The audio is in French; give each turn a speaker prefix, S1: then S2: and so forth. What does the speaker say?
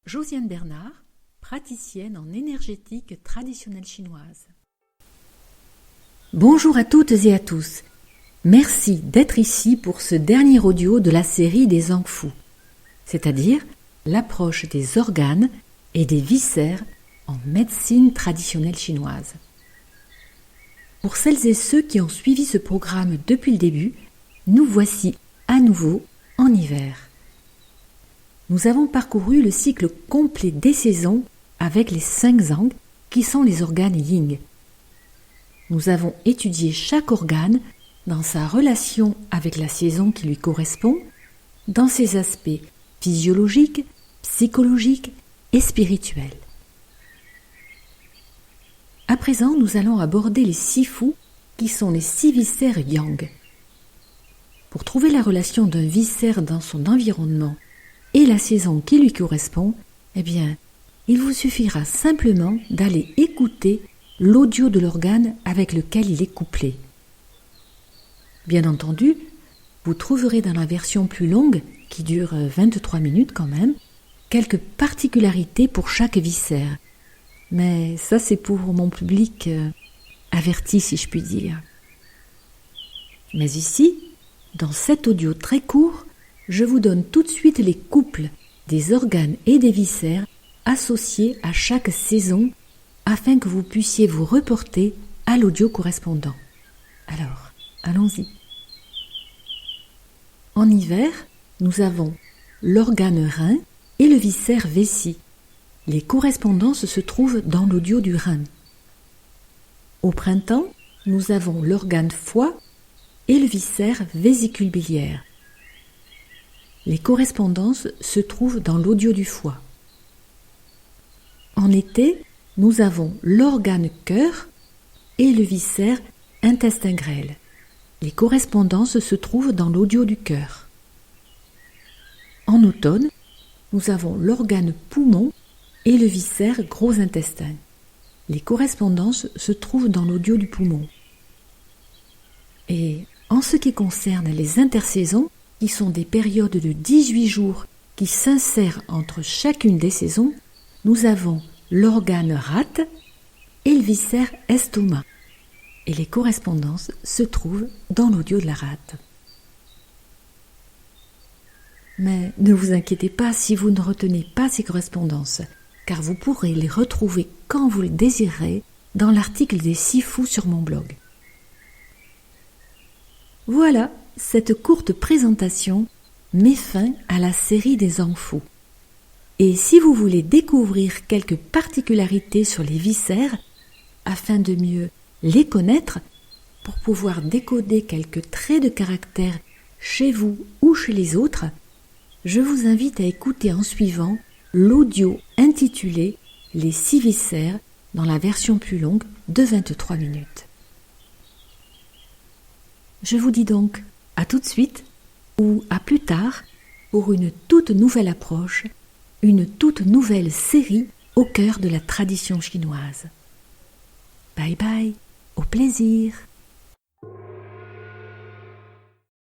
S1: Josiane Bernard, praticienne en énergétique traditionnelle chinoise. Bonjour à toutes et à tous. Merci d'être ici pour ce dernier audio de la série des Zangfu, c'est-à-dire l'approche des organes et des viscères en médecine traditionnelle chinoise. Pour celles et ceux qui ont suivi ce programme depuis le début, nous voici à nouveau en hiver. Nous avons parcouru le cycle complet des saisons avec les 5 Zang qui sont les organes Ying. Nous avons étudié chaque organe dans sa relation avec la saison qui lui correspond, dans ses aspects physiologiques, psychologiques et spirituels. À présent, nous allons aborder les 6 Fu qui sont les 6 viscères Yang. Pour trouver la relation d'un viscère dans son environnement et la saison qui lui correspond, il vous suffira simplement d'aller écouter l'audio de l'organe avec lequel il est couplé. Bien entendu, vous trouverez dans la version plus longue, qui dure 23 minutes quand même, quelques particularités pour chaque viscère. Mais ça, c'est pour mon public averti, si je puis dire. Mais ici, dans cet audio très court, je vous donne tout de suite les couples des organes et des viscères associés à chaque saison afin que vous puissiez vous reporter à l'audio correspondant. Alors, allons-y. En hiver, nous avons l'organe rein et le viscère vessie. Les correspondances se trouvent dans l'audio du rein. Au printemps, nous avons l'organe foie et le viscère vésicule biliaire. Les correspondances se trouvent dans l'audio du foie. En été, nous avons l'organe cœur et le viscère intestin grêle. Les correspondances se trouvent dans l'audio du cœur. En automne, nous avons l'organe poumon et le viscère gros intestin. Les correspondances se trouvent dans l'audio du poumon. Et en ce qui concerne les intersaisons, qui sont des périodes de 18 jours qui s'insèrent entre chacune des saisons, nous avons l'organe rate et le viscère estomac. Et les correspondances se trouvent dans l'audio de la rate. Mais ne vous inquiétez pas si vous ne retenez pas ces correspondances, car vous pourrez les retrouver quand vous le désirerez dans l'article des 6 Fu sur mon blog. Voilà, cette courte présentation met fin à la série des Zangfu. Et si vous voulez découvrir quelques particularités sur les viscères, afin de mieux les connaître, pour pouvoir décoder quelques traits de caractère chez vous ou chez les autres, je vous invite à écouter en suivant l'audio intitulé « Les 6 viscères » dans la version plus longue de 23 minutes. Je vous dis donc à tout de suite ou à plus tard pour une toute nouvelle approche, une toute nouvelle série au cœur de la tradition chinoise. Bye bye, au plaisir.